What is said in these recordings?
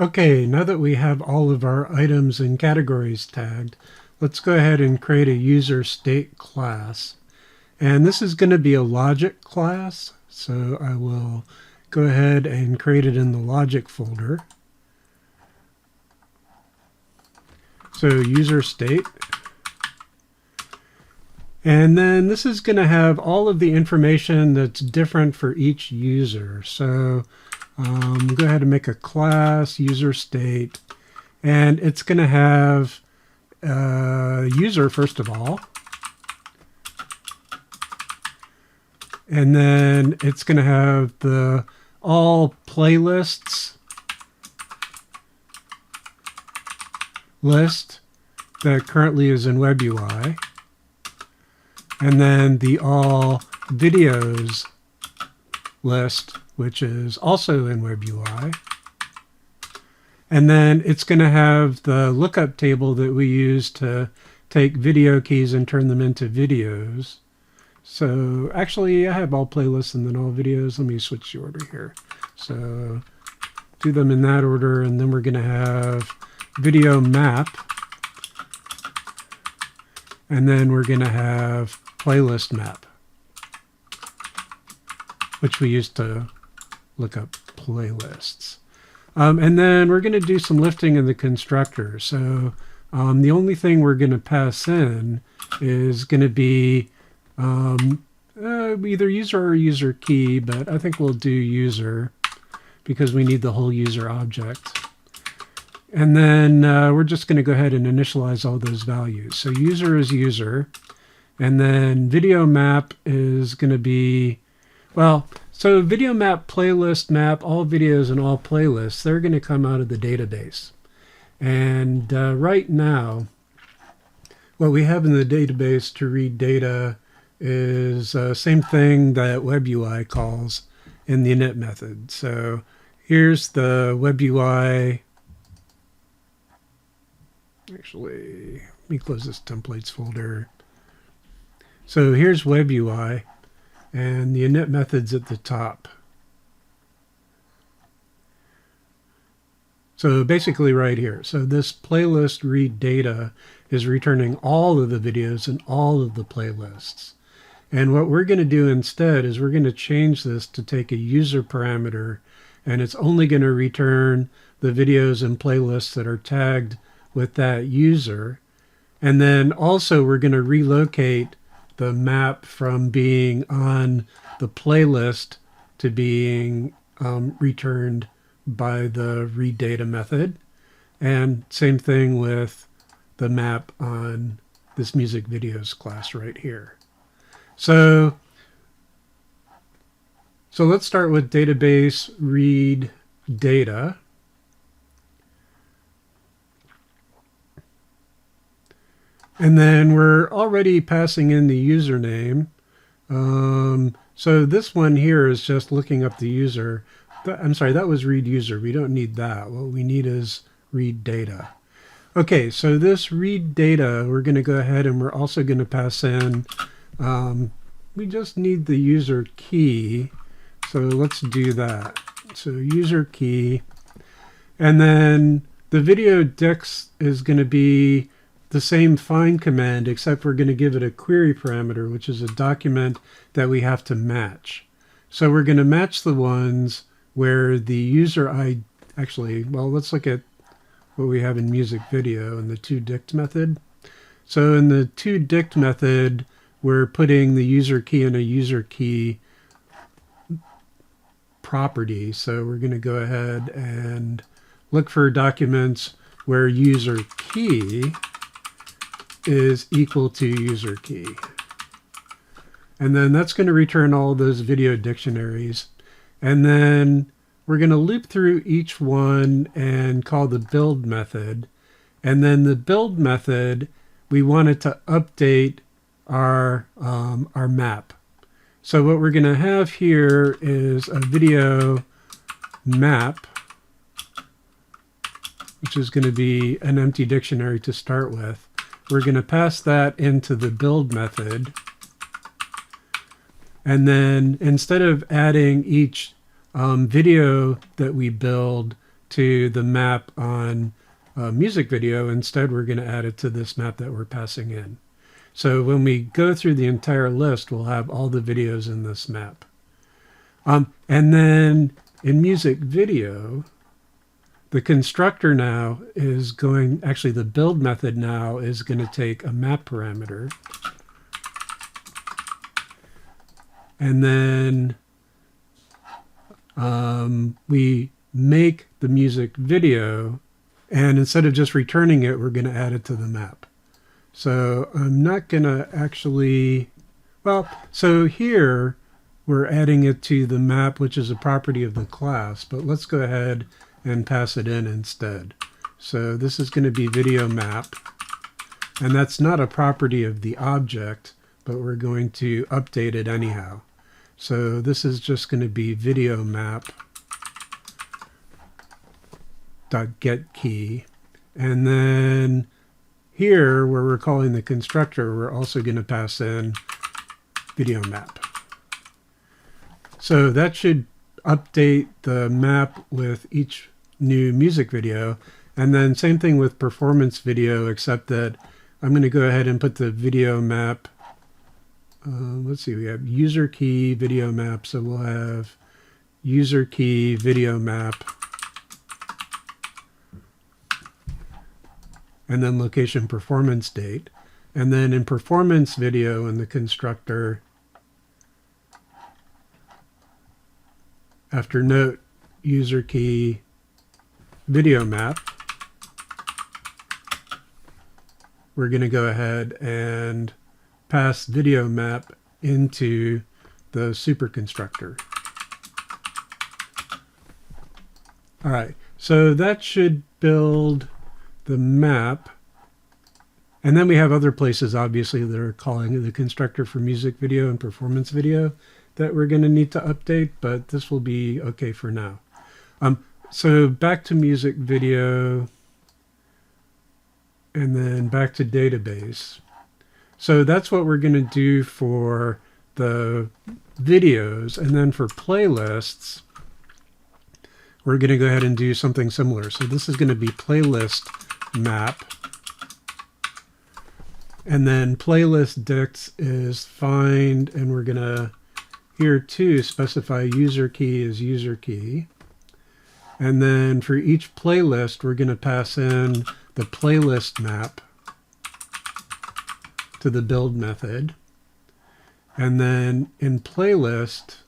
Okay, now that we have all of our items and categories tagged, let's go ahead and create a UserState class. And this is going to be a logic class, so I will go ahead and create it in the logic folder. So UserState. And then this is going to have all of the information that's different for each user. So go ahead and make a class, UserState, and it's going to have user first of all. And then it's going to have the all playlists list that currently is in WebUI. And then the all videos list, which is also in WebUI. And then it's going to have the lookup table that we use to take video keys and turn them into videos. So actually, I have all playlists and then all videos. Let me switch the order here. So do them in that order, and then we're going to have video map. And then we're going to have playlist map, which we use to look up playlists. And then we're going to do some lifting in the constructor. So the only thing we're going to pass in is going to be either user or user key, but I think we'll do user because we need the whole user object. And then we're just going to go ahead and initialize all those values. So user is user. And then video map is going to be, well, so video map, playlist map, all videos and all playlists, they're going to come out of the database. And right now, what we have in the database to read data is same thing that WebUI calls in the init method. So here's the WebUI. Actually, let me close this templates folder. So here's WebUI, and the init method's at the top. So basically right here. So this playlist read data is returning all of the videos and all of the playlists. And what we're going to do instead is we're going to change this to take a user parameter, and it's only going to return the videos and playlists that are tagged with that user. And then also we're going to relocate the map from being on the playlist to being returned by the read data method. And same thing with the map on this music videos class right here. So let's start with database read data. And then we're already passing in the username. So this one here is just looking up the user. I'm sorry, that was read user. We don't need that. What we need is read data. Okay, so this read data, we're going to go ahead and we're also going to pass in, we just need the user key. So let's do that. So user key. And then the video dix is going to be the same find command, except we're going to give it a query parameter, which is a document that we have to match. So we're going to match the ones where the user actually, well, let's look at what we have in music video in the toDict method. So in the toDict method, we're putting the user key in a user key property. So we're going to go ahead and look for documents where user key is equal to user key. And then that's going to return all those video dictionaries. And then we're going to loop through each one and call the build method. And then the build method, we want it to update our map. So what we're going to have here is a video map, which is going to be an empty dictionary to start with. We're going to pass that into the build method. And then instead of adding each video that we build to the map on music video. Instead, we're going to add it to this map that we're passing in. So when we go through the entire list, we'll have all the videos in this map. And then in music video, the constructor now is going, actually the build method now is going to take a map parameter. And then we make the music video, and instead of just returning it, we're going to add it to the map. So I'm not going to actually, well, so here we're adding it to the map, which is a property of the class, but let's go ahead and pass it in instead. So this is going to be video map, and that's not a property of the object, but we're going to update it anyhow. So this is just going to be video map dot get key, and then here where we're calling the constructor, we're also going to pass in video map. So that should update the map with each new music video. And then same thing with performance video, except that I'm going to go ahead and put the video map. Let's see, we have user key video map. So we'll have user key video map. And then location performance date. And then in performance video in the constructor, after note user key video map, we're going to go ahead and pass video map into the super constructor. All right, so that should build the map. And then we have other places, obviously, that are calling the constructor for music video and performance video that we're going to need to update, but this will be okay for now. So back to music video, and then back to database. So that's what we're going to do for the videos, and then for playlists, we're going to go ahead and do something similar. So this is going to be playlist map. And then playlist dict is find, and we're going to here too specify user key as user key. And then for each playlist, we're going to pass in the playlist map to the build method. And then in playlist,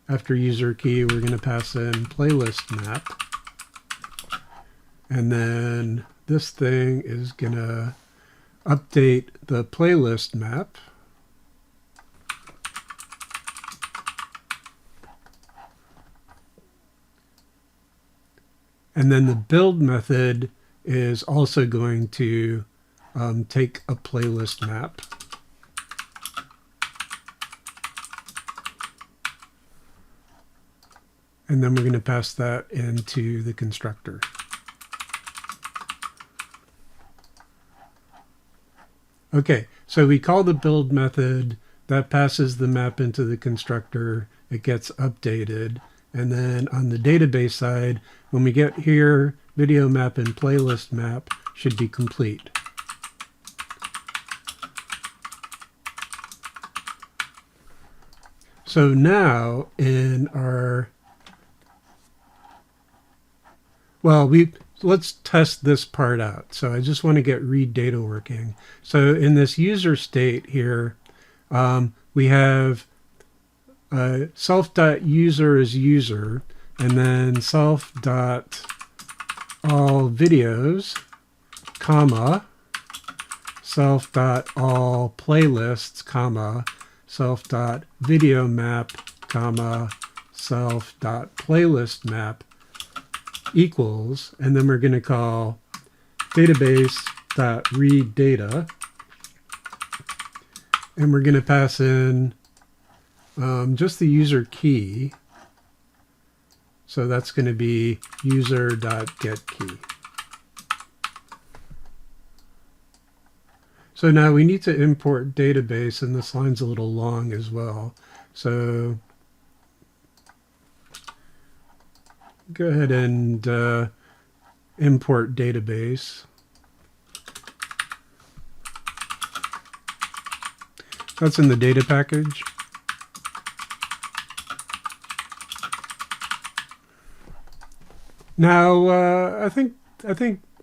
after user key, we're going to pass in playlist map. And then this thing is going to update the playlist map. And then the build method is also going to take a playlist map. And then we're going to pass that into the constructor. Okay, so we call the build method, that passes the map into the constructor, it gets updated, and then on the database side, when we get here, video map and playlist map should be complete. So now in our, well, let's test this part out. So I just want to get read data working. So in this user state here, we have self.user is user, and then self.all-videos, comma, self.all-playlists, comma, self.videomap, comma, self.playlistmap equals, and then we're going to call database.readData, and we're going to pass in just the user key. So that's going to be user.getKey. So now we need to import database, and this line's a little long as well. So go ahead and import database. That's in the data package. Now, I think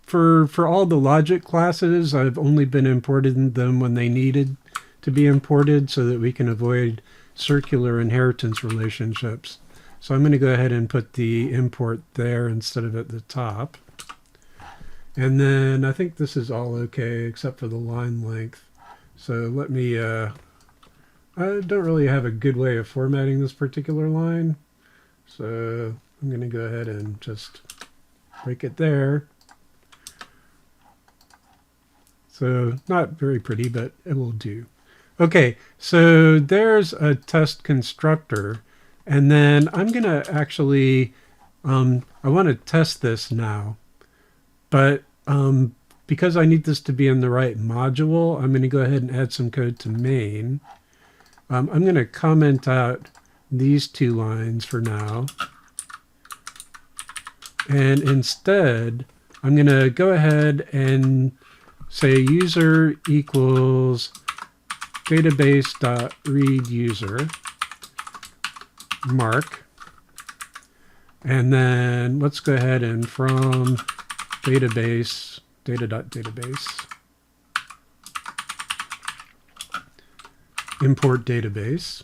for all the logic classes, I've only been importing them when they needed to be imported so that we can avoid circular inheritance relationships. So I'm going to go ahead and put the import there instead of at the top. And then I think this is all okay except for the line length. So let me, I don't really have a good way of formatting this particular line. So I'm going to go ahead and just break it there. So not very pretty, but it will do. Okay, so there's a test constructor. And then I'm going to actually, I want to test this now. But because I need this to be in the right module, I'm going to go ahead and add some code to main. I'm going to comment out these two lines for now. And instead, I'm going to go ahead and say user equals database.readUser mark. And then let's go ahead and from database, data.database, import database.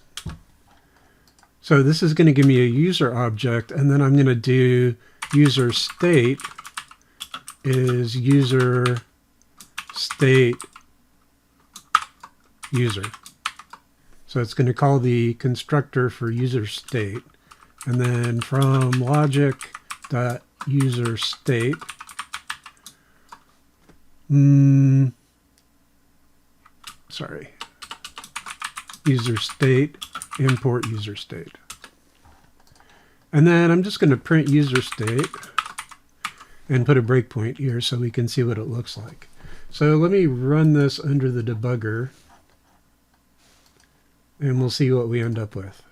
So this is going to give me a user object, and then I'm going to do UserState is UserState user. So it's going to call the constructor for UserState, and then from logic.UserState, UserState import UserState. And then I'm just going to print UserState and put a breakpoint here so we can see what it looks like. So let me run this under the debugger, and we'll see what we end up with.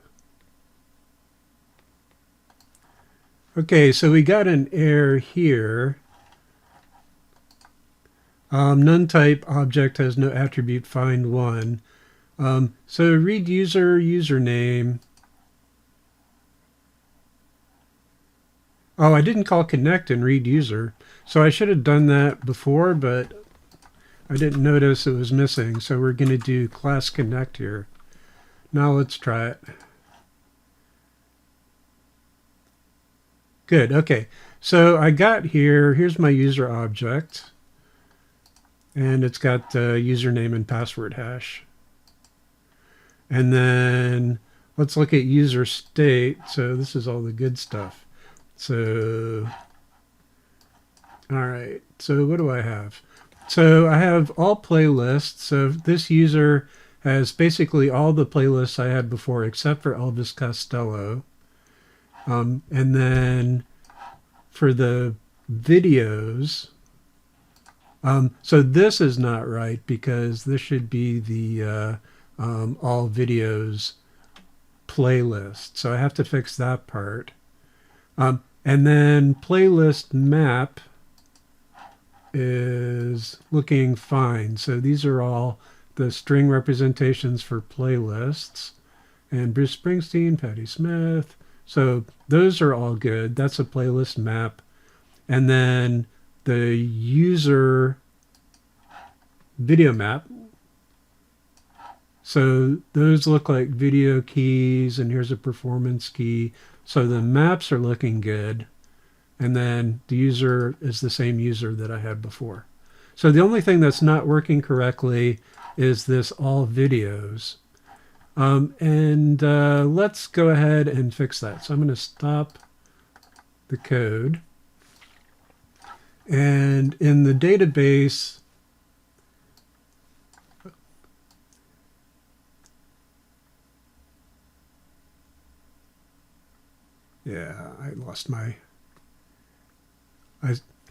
Okay, so we got an error here. None type object has no attribute find one. So read user username. Oh, I didn't call connect and read user. So I should have done that before, but I didn't notice it was missing. So we're going to do class connect here. Now let's try it. Good. Okay. So I got here's my user object, and it's got username and password hash. And then let's look at user state. So this is all the good stuff. So, all right. So what do I have? So I have all playlists. So this user has basically all the playlists I had before except for Elvis Costello. And then for the videos, so this is not right because this should be the all videos playlist. So I have to fix that part. And then playlist map is looking fine. So these are all the string representations for playlists. And Bruce Springsteen, Patti Smith. So those are all good. That's a playlist map. And then the user video map. So those look like video keys, and here's a performance key. So the maps are looking good. And then the user is the same user that I had before. So the only thing that's not working correctly is this all videos. Let's go ahead and fix that. So I'm going to stop the code. And in the database, yeah, I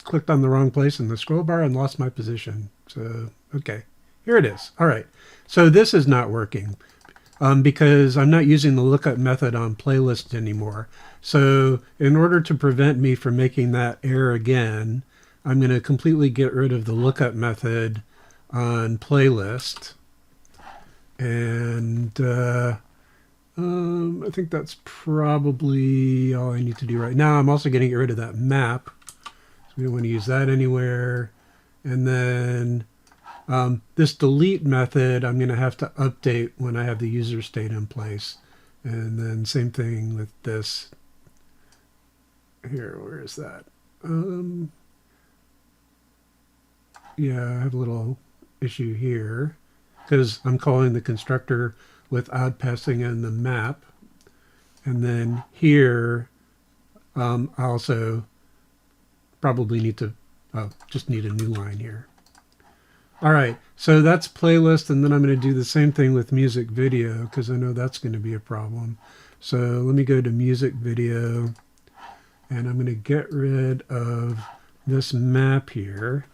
clicked on the wrong place in the scroll bar and lost my position. So, okay, here it is. All right, so this is not working. because I'm not using the lookup method on playlist anymore. So in order to prevent me from making that error again, I'm going to completely get rid of the lookup method on playlist. And I think that's probably all I need to do right now. I'm also getting rid of that map. So we don't want to use that anywhere. And then this delete method, I'm going to have to update when I have the user state in place. And then same thing with this. Here, where is that? Yeah, I have a little issue here because I'm calling the constructor without passing in the map. And then here, I also probably need to just need a new line here. All right, so that's playlist, and then I'm going to do the same thing with music video because I know that's going to be a problem. So let me go to music video, and I'm going to get rid of this map here,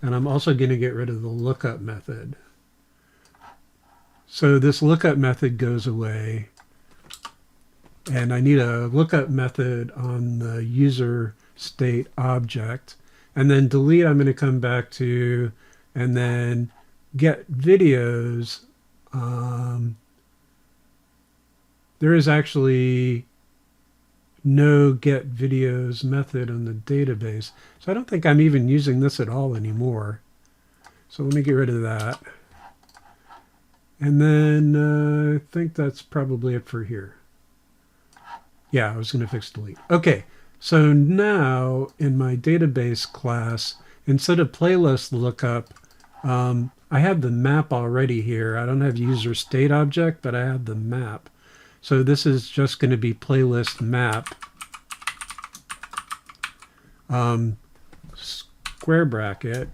and I'm also going to get rid of the lookup method. So this lookup method goes away, and I need a lookup method on the user state object, and then delete I'm going to come back to, and then get videos. There is actually no get videos method on the database, so I don't think I'm even using this at all anymore. So let me get rid of that. And then I think that's probably it for here. Yeah, I was going to fix delete. Okay, so now in my database class, instead of playlist lookup, I have the map already here. I don't have user state object, but I have the map. So this is just going to be playlist map, square bracket.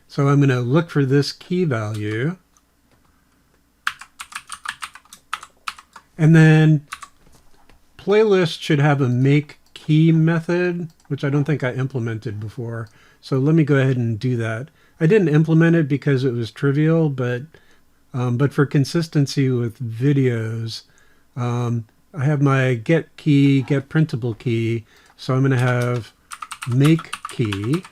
So I'm going to look for this key value. And then playlist should have a make key method, which I don't think I implemented before. So let me go ahead and do that. I didn't implement it because it was trivial, but for consistency with videos, I have my get key, get printable key. So I'm going to have make key.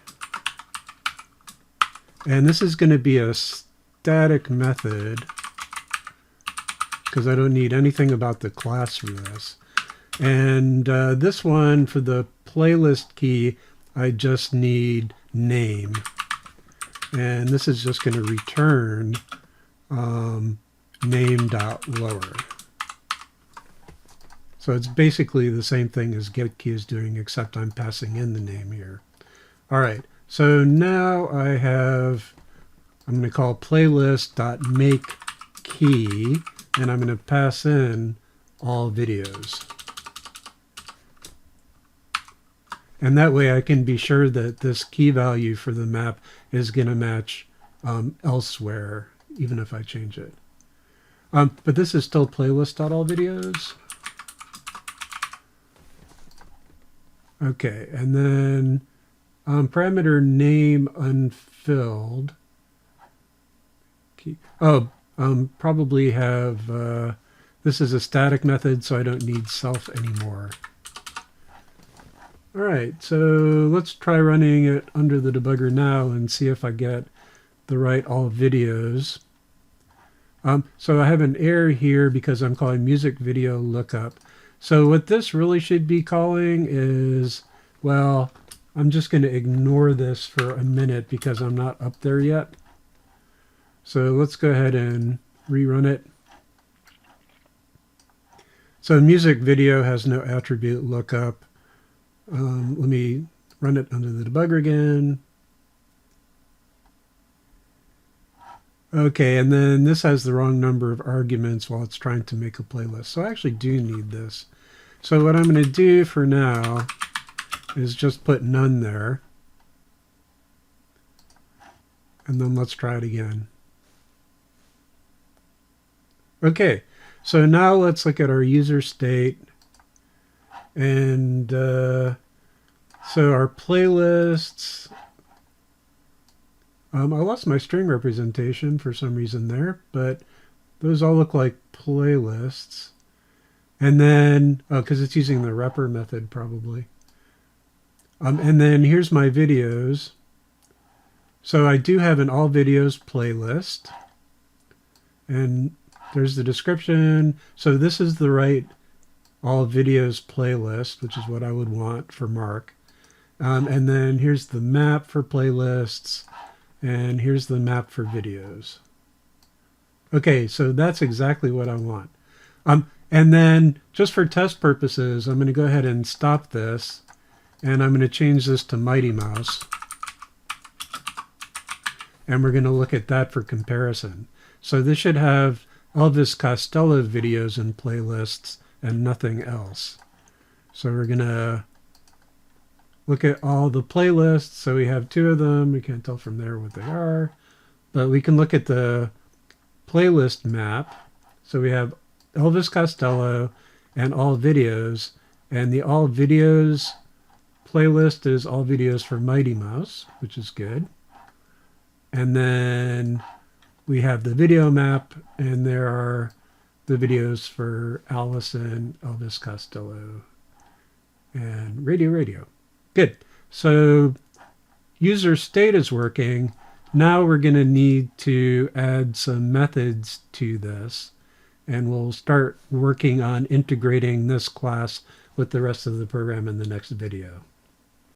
And this is going to be a static method because I don't need anything about the class for this. And this one for the playlist key, I just need name. And this is just going to return name.lower. So it's basically the same thing as get key is doing, except I'm passing in the name here. All right, so now I have, I'm going to call playlist.makeKey, and I'm going to pass in all videos. And that way I can be sure that this key value for the map is going to match elsewhere, even if I change it. But this is still playlist.allvideos. Okay, and then parameter name unfilled. Key. Oh, probably have, this is a static method, so I don't need self anymore. All right, so let's try running it under the debugger now and see if I get the right all videos. So I have an error here because I'm calling music video lookup. So what this really should be calling is, well, I'm just going to ignore this for a minute because I'm not up there yet. So let's go ahead and rerun it. So music video has no attribute lookup. Let me run it under the debugger again. Okay, and then this has the wrong number of arguments while it's trying to make a playlist. So I actually do need this. So what I'm going to do for now is just put none there. And then let's try it again. Okay, so now let's look at our user state. And so our playlists, I lost my string representation for some reason there, but those all look like playlists. And then, oh, because it's using the repr method probably. And then here's my videos. So I do have an all videos playlist. And there's the description. So this is the right all videos playlist, which is what I would want for Mark. And then here's the map for playlists. And here's the map for videos. Okay, so that's exactly what I want. And then just for test purposes, I'm going to go ahead and stop this. And I'm going to change this to Mighty Mouse. And we're going to look at that for comparison. So this should have Elvis Costello videos and playlists and nothing else. So we're going to look at all the playlists. So we have 2 of them. We can't tell from there what they are. But we can look at the playlist map. So we have Elvis Costello and all videos. And the all videos playlist is all videos for Mighty Mouse, which is good. And then we have the video map, and there are the videos for Allison, Elvis Costello, and Radio. Good. So UserState is working. Now we're going to need to add some methods to this, and we'll start working on integrating this class with the rest of the program in the next video.